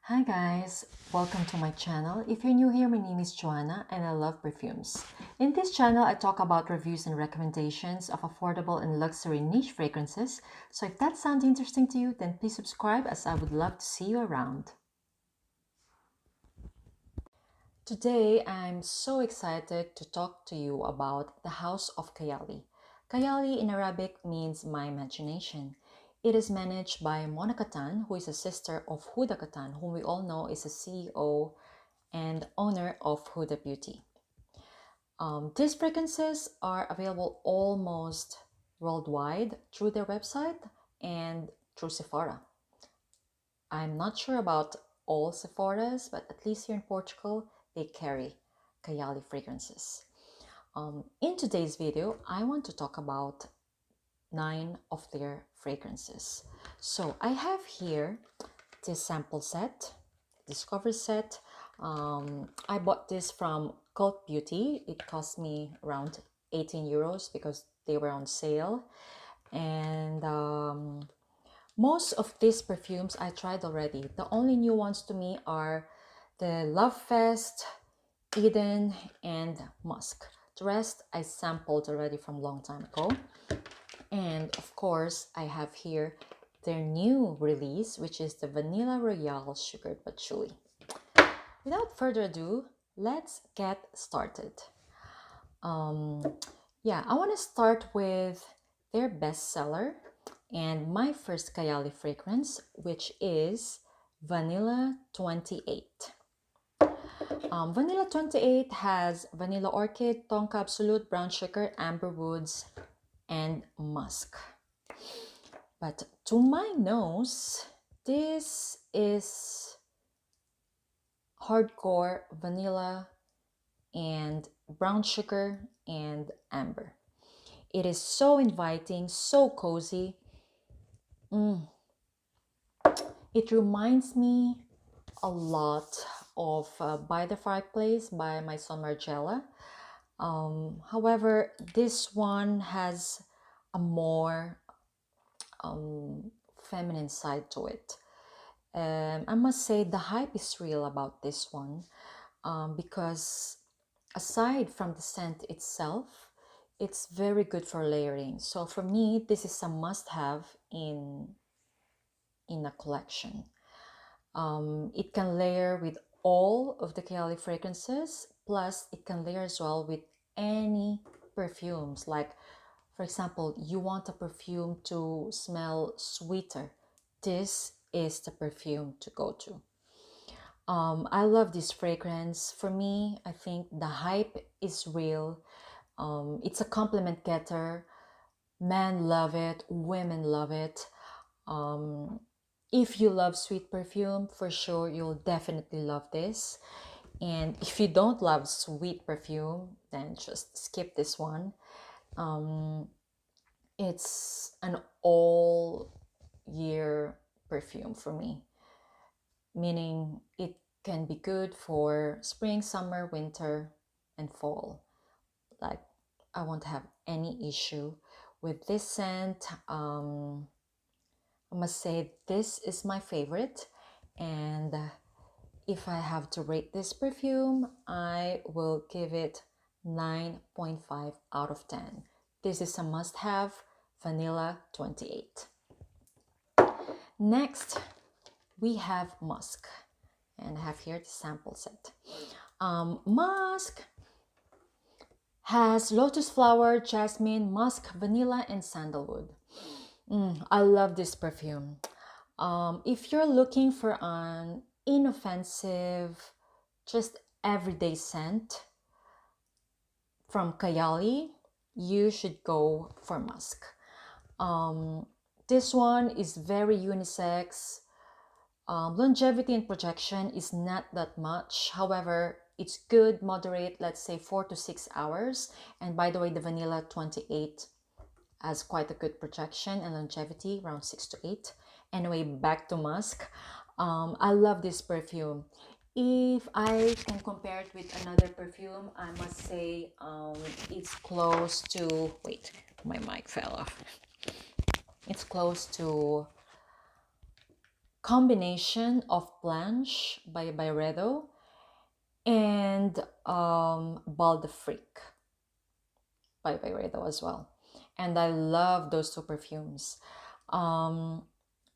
Hi guys, welcome to my channel. If you're new here, my name is Joanna and I love perfumes. In this channel, I talk about reviews and recommendations of affordable and luxury niche fragrances. So if that sounds interesting to you, then please subscribe as I would love to see you around. Today, I'm so excited to talk to you about the House of Kayali. Kayali in Arabic means my imagination. It is managed by Mona Katan, who is a sister of Huda Katan, whom we all know is a CEO and owner of Huda Beauty. These fragrances are available almost worldwide through their website and through Sephora. I'm not sure about all Sephoras, but at least here in Portugal, they carry Kayali fragrances. In today's video, I want to talk about 9 of their fragrances. So I have here this sample set, discover set. I bought this from Cult Beauty. It cost me around 18 euros because they were on sale. And most of these perfumes I tried already. The only new ones to me are the Lovefest, Eden, and Musk. The rest I sampled already from a long time ago. And of course, I have here their new release, which is the Vanilla Royale Sugared Patchouli. Without further ado, let's get started. I want to start with their bestseller and my first Kayali fragrance, which is Vanilla 28. Vanilla 28 has vanilla orchid, tonka absolute, brown sugar, amber woods, and musk. But to my nose, this is hardcore vanilla and brown sugar and amber. It is so inviting, so cozy. It reminds me a lot of By the Fireplace by my son Margiela. However, this one has a more feminine side to it. I must say the hype is real about this one because aside from the scent itself, it's very good for layering. So for me, this is a must-have in a collection. It can layer with all of the Kayali fragrances, plus it can layer as well with any perfumes. Like, for example, you want a perfume to smell sweeter. This is the perfume to go to. I love this fragrance. For me, I think the hype is real. It's a compliment getter. Men love it, women love it. If you love sweet perfume, for sure you'll definitely love this. And if you don't love sweet perfume, then just skip this one. It's an all year perfume for me, meaning it can be good for spring, summer, winter, and fall. Like, I won't have any issue with this scent. I must say this is my favorite, and if I have to rate this perfume, I will give it 9.5 out of 10. This is a must-have, Vanilla 28. Next, we have Musk, and I have here the sample set. Musk has lotus flower, jasmine, musk, vanilla, and sandalwood. I love this perfume. If you're looking for an inoffensive, just everyday scent from Kayali, you should go for Musk. This one is very unisex. Longevity and projection is not that much. However, it's good, moderate, let's say 4 to 6 hours. And by the way, the Vanilla 28 has quite a good projection and longevity, around 6 to 8. Anyway, back to Musk. I love this perfume. If I can compare it with another perfume, I must say it's close to... Wait, my mic fell off. It's close to combination of Blanche by Byredo and Bal de Freak by Byredo as well. And I love those two perfumes. Um,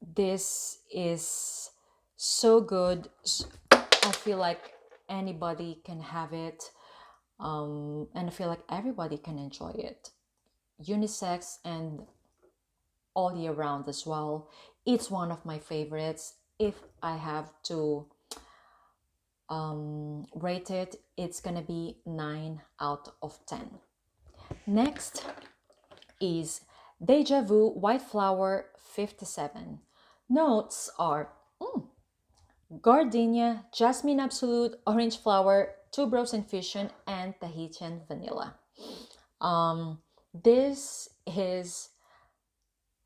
this is so good. I feel like anybody can have it, and I feel like everybody can enjoy it. Unisex and all year round as well. It's one of my favorites. If I have to rate it, it's gonna be 9 out of 10. Next is Deja Vu White Flower 57. Notes are gardenia, jasmine absolute, orange flower, tuberose infusion, and Tahitian vanilla. This is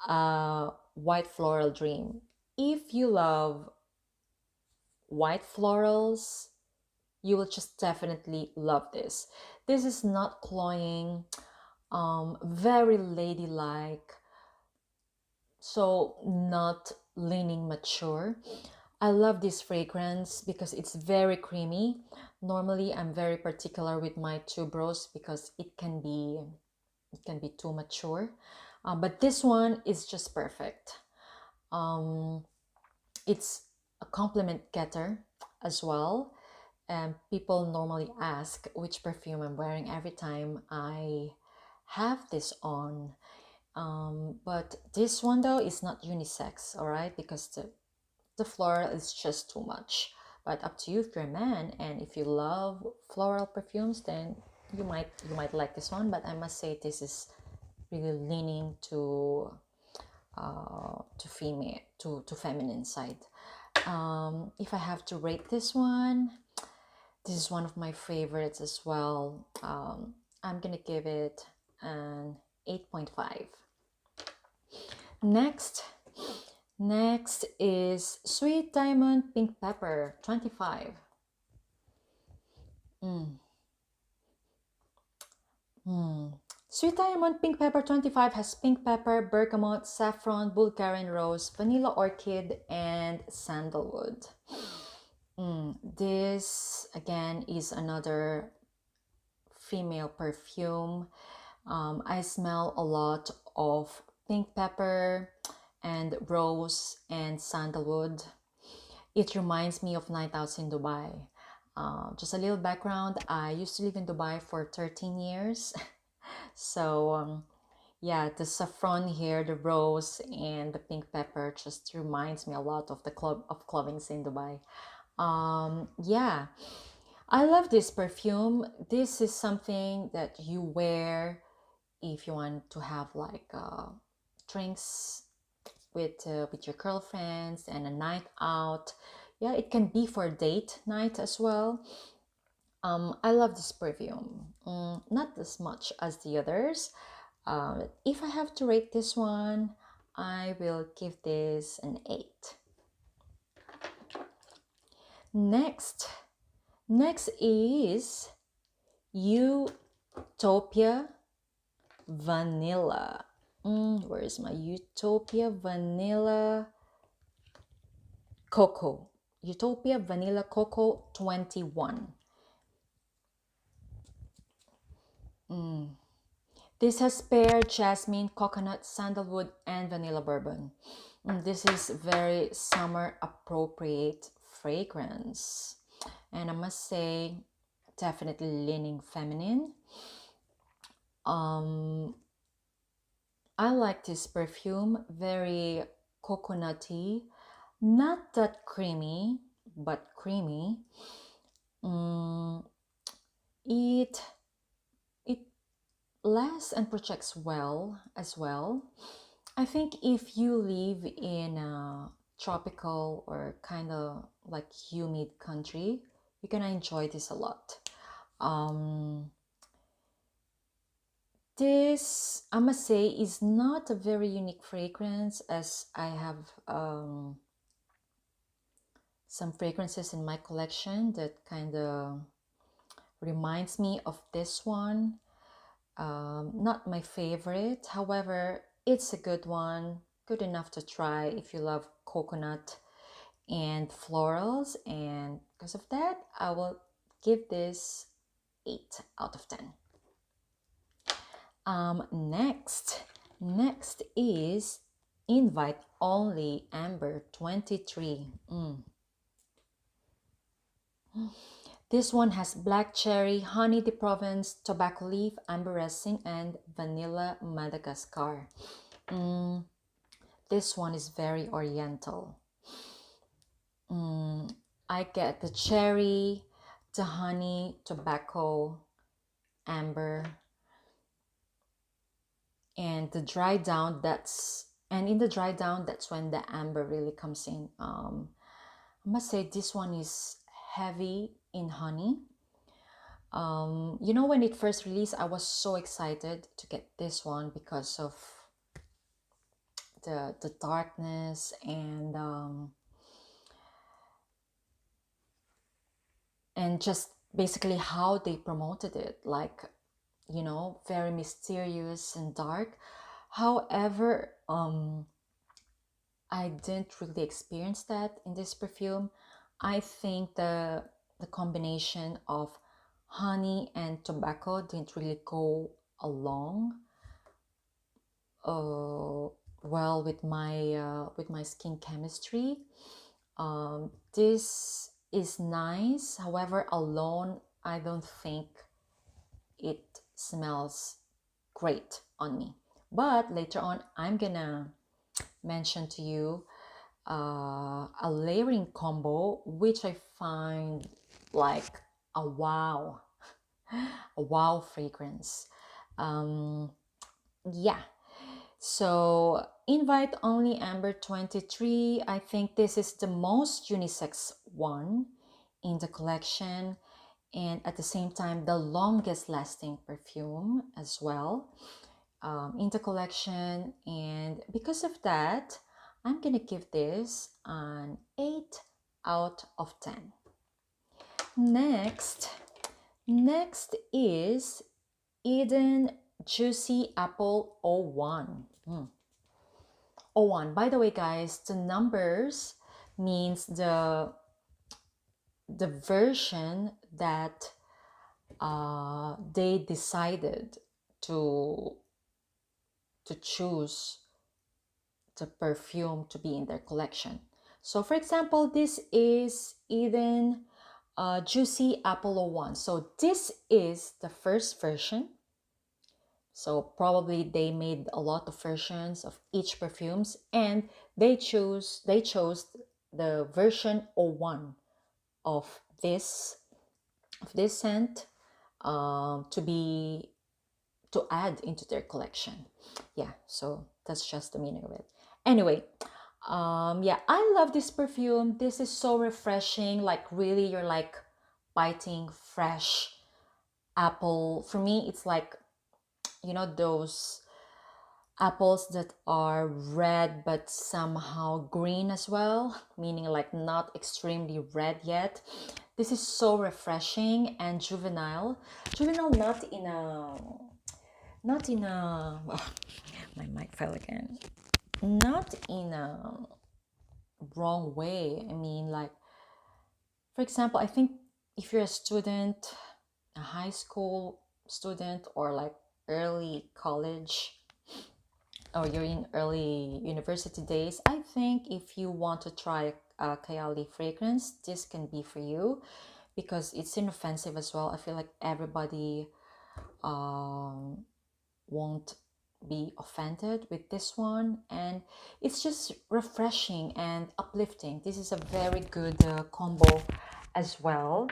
a white floral dream. If you love white florals, you will just definitely love this. This is not cloying, very ladylike, so not leaning mature. I love this fragrance because it's very creamy. Normally, I'm very particular with my tuberose because it can be too mature, but this one is just perfect. Um, it's a compliment getter as well. And people normally ask which perfume I'm wearing every time I have this on. But this one though is not unisex, all right? Because the floral is just too much. But up to you if you're a man and if you love floral perfumes, then you might like this one. But I must say this is really leaning to female to feminine side. If I have to rate this one, this is one of my favorites as well. I'm gonna give it an 8.5. Next, next is Sweet Diamond Pink Pepper 25. Mm. Mm. Sweet Diamond Pink Pepper 25 has pink pepper, bergamot, saffron, Bulgarian rose, vanilla orchid, and sandalwood. This again is another female perfume. I smell a lot of pink pepper and rose and sandalwood. It reminds me of night outs in Dubai. Just a little background, I used to live in Dubai for 13 years. So, yeah, the saffron here, the rose, and the pink pepper just reminds me a lot of the club of clubbings in Dubai. Yeah, I love this perfume. This is something that you wear if you want to have like drinks with your girlfriends and a night out. Yeah, it can be for date night as well. I love this perfume. Not as much as the others. If I have to rate this one, I will give this an 8. Next, next is Utopia Vanilla. Where is my Utopia Vanilla Coco? Utopia Vanilla Coco 21. This has pear, jasmine, coconut, sandalwood, and vanilla bourbon. This is very summer appropriate fragrance. And I must say, definitely leaning feminine. I like this perfume, very coconutty, not that creamy, but creamy. It it lasts and projects well as well. I think if you live in a tropical or kind of like humid country, you're gonna enjoy this a lot. This, I must say, is not a very unique fragrance as I have some fragrances in my collection that kind of reminds me of this one. Not my favorite, however, it's a good one, good enough to try if you love coconut. and florals, and because of that, I will give this 8 out of 10. Next is invite only amber 23. This one has black cherry, honey de Provence, tobacco leaf, amber resin, and vanilla Madagascar. This one is very oriental. I get the cherry, the honey, tobacco, amber, and the dry down. In the dry down, that's when the amber really comes in. I must say this one is heavy in honey. When it first released, I was so excited to get this one because of the darkness and just basically how they promoted it, like, very mysterious and dark. However, I didn't really experience that in this perfume. I think the combination of honey and tobacco didn't really go along well with my skin chemistry. This is nice. However, alone, I don't think it smells great on me. But later on, I'm gonna mention to you a layering combo, which I find like a wow, a wow fragrance. Yeah. So invite only amber 23. I think this is the most unisex one in the collection, and at the same time the longest lasting perfume as well in the collection. And because of that, I'm gonna give this an 8 out of 10. Next is Eden Juicy Apple 01. 01. By the way, guys, the numbers means the version that they decided to choose the perfume to be in their collection. So for example, this is Eden Juicy Apple 01. So this is the first version. So probably they made a lot of versions of each perfumes, and they chose the version 01 of this scent to add into their collection. Yeah, so that's just the meaning of it. Anyway, yeah, I love this perfume. This is so refreshing. Like really, you're like biting fresh apple. For me, it's like, those apples that are red but somehow green as well, meaning like not extremely red yet. This is so refreshing and juvenile. Juvenile, not in a my mic fell again. Not in a wrong way. I mean, like, for example, I think if you're a student, a high school student, or like early college, or you're in early university days, I think if you want to try a Kayali fragrance, this can be for you because it's inoffensive as well. I feel like everybody won't be offended with this one, and it's just refreshing and uplifting. This is a very good combo as well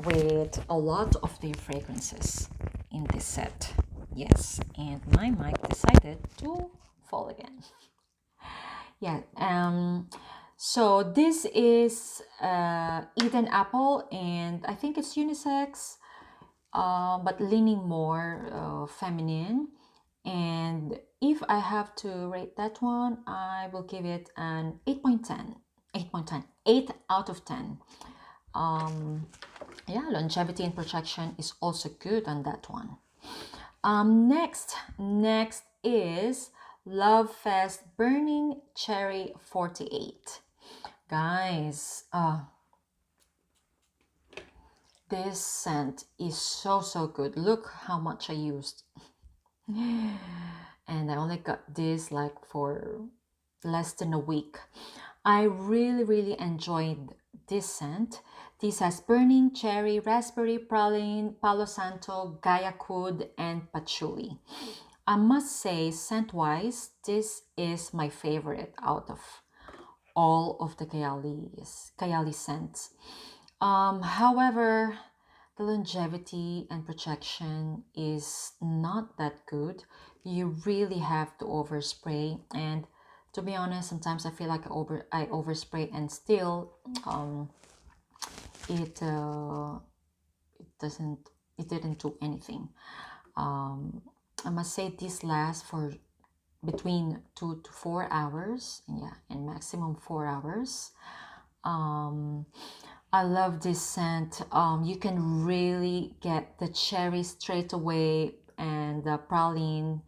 with a lot of their fragrances in this set. Yes, and my mic decided to fall again. Yeah, so this is Eden Apple, and I think it's unisex, but leaning more feminine. And if I have to rate that one, I will give it an 8.10. 8.10. 8 out of 10. Yeah, longevity and protection is also good on that one. Next is Lovefest Burning Cherry 48. Guys, this scent is so good. Look how much I used. And I only got this like for less than a week. I really enjoyed this scent. This has burning cherry, raspberry praline, palo santo, guayacud, and patchouli. I must say, scent wise, this is my favorite out of all of the Kayali scents. However, the longevity and protection is not that good. You really have to overspray, and to be honest, sometimes I feel like I overspray and still it it doesn't it didn't do anything. Um, I must say this lasts for between 2 to 4 hours, yeah, and maximum 4 hours. Um, I love this scent. You can really get the cherry straight away and the praline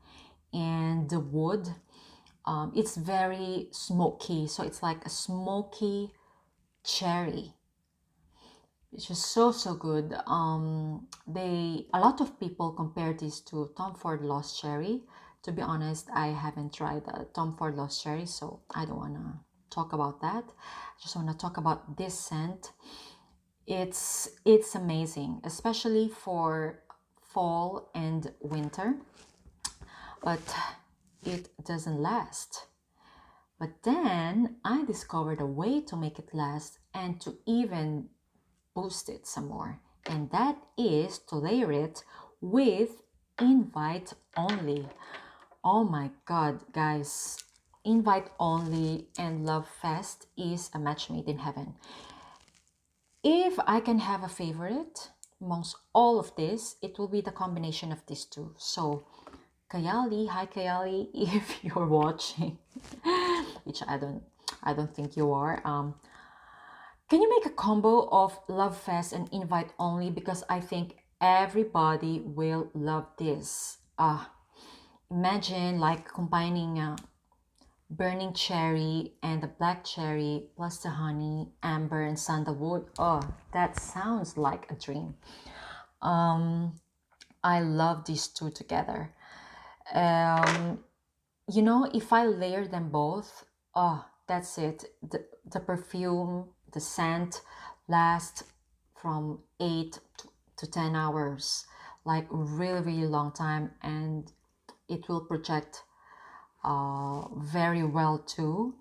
and the wood. It's very smoky, so it's like a smoky cherry. It's just so good. They a lot of people compare this to Tom Ford Lost Cherry. To be honest, I haven't tried Tom Ford Lost Cherry, so I don't wanna talk about that. I just wanna talk about this scent. It's amazing, especially for fall and winter, but it doesn't last. But then I discovered a way to make it last and to even boost it some more. And that is to layer it with invite only. Oh my god, guys. Invite only and Lovefest is a match made in heaven. If I can have a favorite amongst all of this, it will be the combination of these two. So, Kayali, hi Kayali, if you're watching, which I don't think you are. Can you make a combo of Love Fest and Invite Only? Because I think everybody will love this. Imagine like combining burning cherry and the black cherry plus the honey, amber, and sandalwood. Oh, that sounds like a dream. I love these two together. Um, if I layer them both, oh, that's it. The perfume, the scent lasts from 8 to 10 hours, like really long time, and it will project very well too.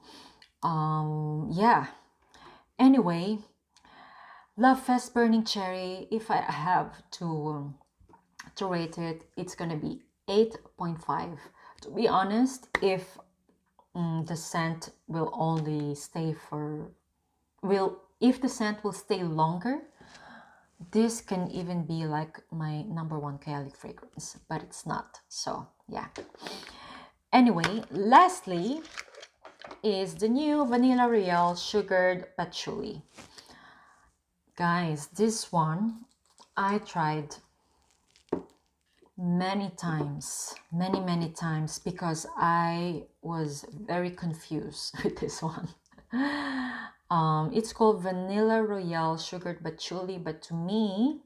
Yeah. Anyway, Love Fest Burning Cherry, if I have to rate it, it's gonna be 8.5. To be honest, if the scent will only stay for will if the scent will stay longer, this can even be like my number one Kayali fragrance, but it's not. So yeah. Anyway, lastly is the new Vanilla Royale Sugared Patchouli. Guys, this one I tried many times because I was very confused with this one. It's called Vanilla Royale Sugared Patchouli, but to me,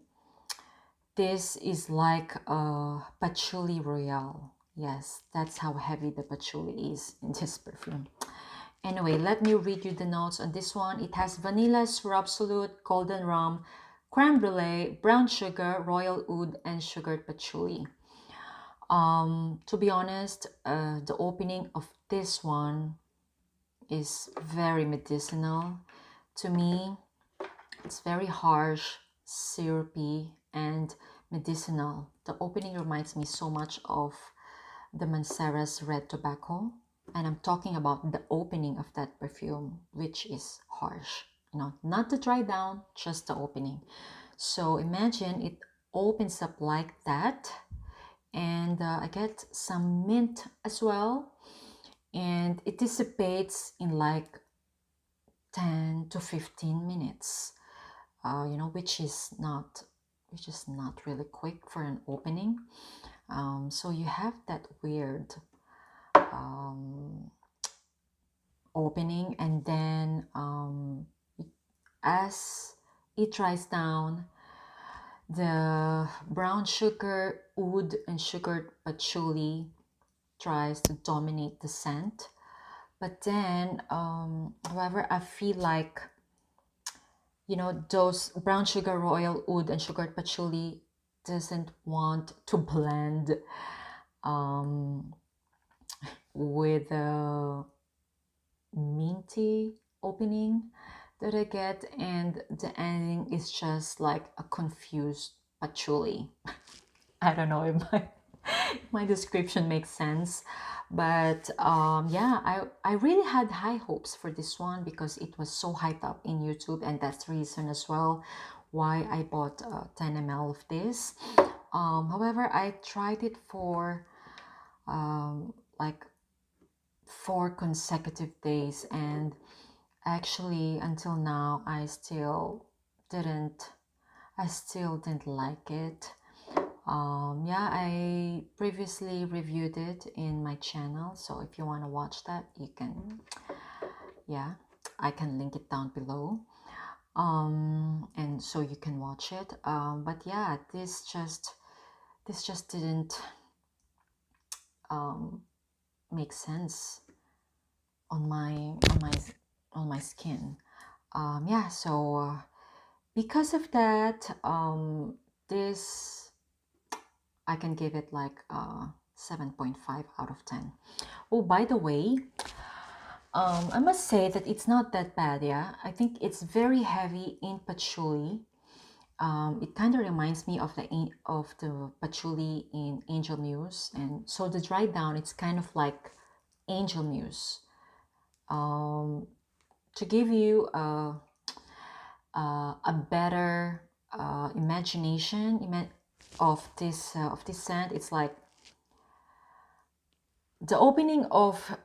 this is like a Patchouli Royale. Yes, that's how heavy the patchouli is in this perfume. Anyway, let me read you the notes on this one. It has vanilla, syrup absolute, golden rum, creme brulee, brown sugar, royal oud, and sugared patchouli. To be honest, the opening of this one is very medicinal. To me, it's very harsh, syrupy, and medicinal. The opening reminds me so much of the Mancera's red tobacco, and I'm talking about the opening of that perfume, which is harsh. Not the dry down, just the opening. So imagine it opens up like that, and I get some mint as well, and it dissipates in like 10 to 15 minutes. Which is not really quick for an opening. So you have that weird opening, and then as it dries down, the brown sugar oud and sugared patchouli tries to dominate the scent. But then, however, I feel like, you know, those brown sugar, royal oud, and sugared patchouli doesn't want to blend um, with the minty opening that I get, and the ending is just like a confused patchouli. I don't know if my description makes sense, but yeah, I really had high hopes for this one because it was so hyped up in YouTube, and that's the reason as well why I bought 10 ml of this. However, I tried it for like 4 consecutive days, and actually until now didn't I still didn't like it. Yeah, I previously reviewed it in my channel, so if you want to watch that, you can, yeah, I can link it down below, and so you can watch it. But yeah, this just didn't make sense on my skin. Yeah, so because of that, this I can give it like 7.5 out of 10. Oh, by the way, I must say that it's not that bad. Yeah, I think it's very heavy in patchouli. It kind of reminds me of the patchouli in Angel Muse, and so the dry down, it's kind of like Angel Muse. To give you a better imagination of this scent, it's like the opening of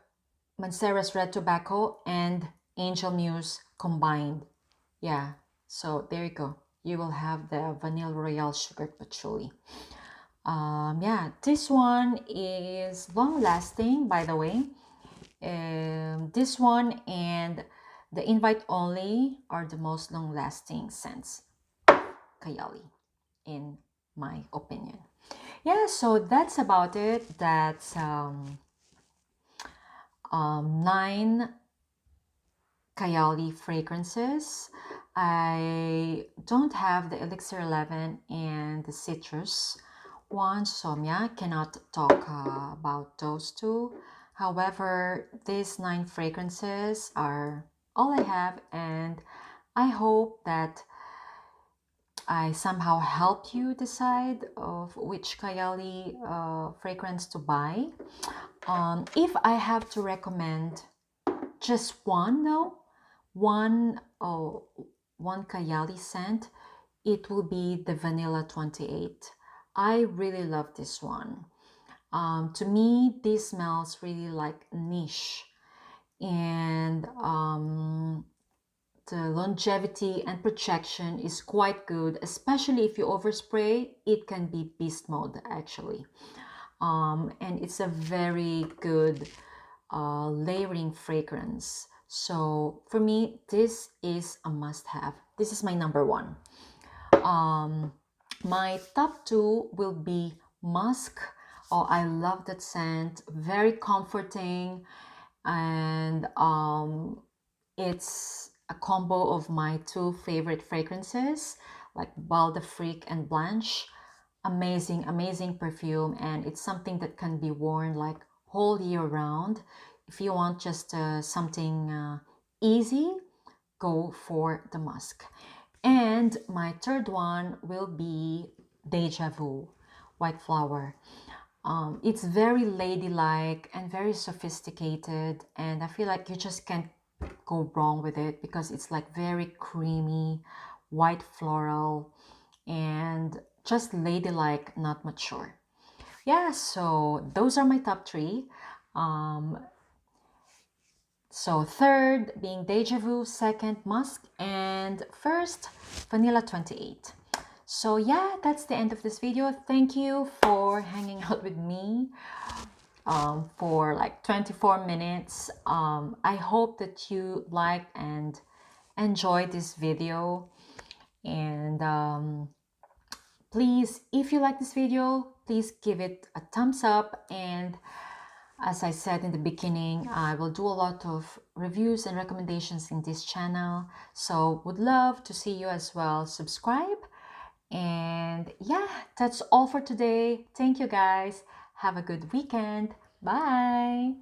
Mancera's Red Tobacco and Angel Muse combined. Yeah, so there you go. You will have the Vanilla Royale Sugared Patchouli. Yeah, this one is long lasting, by the way. This one and the Invite Only are the most long lasting scents, Kayali, in my opinion. Yeah, so that's about it. That's 9 Kayali fragrances. I don't have the Elixir 11 and the citrus one, so yeah, cannot talk about those two. However, these 9 fragrances are all I have, and I hope that I somehow helped you decide of which Kayali fragrance to buy. If I have to recommend just one though, one one Kayali scent, it will be the Vanilla 28. I really love this one. To me, this smells really like niche, and the longevity and projection is quite good, especially if you overspray. It can be beast mode actually, and it's a very good layering fragrance. So for me, this is a must-have. This is my number one. My top two will be Musk. Oh, I love that scent. Very comforting, and it's a combo of my two favorite fragrances, like Bal de Fric and Blanche. Amazing, amazing perfume, and it's something that can be worn like whole year round. If you want just something easy, go for the Musk. And my third one will be Deja Vu, White Flower. It's very ladylike and very sophisticated, and I feel like you just can't go wrong with it because it's like very creamy, white floral, and just ladylike, not mature. Yeah, so those are my top three. So third being Deja Vu, second Musk, and first Vanilla 28. So yeah, that's the end of this video. Thank you for hanging out with me for like 24 minutes. I hope that you liked and enjoyed this video. And please, if you like this video, please give it a thumbs up. And as I said in the beginning, I will do a lot of reviews and recommendations in this channel. So would love to see you as well. Subscribe. And yeah, that's all for today. Thank you guys. Have a good weekend. Bye.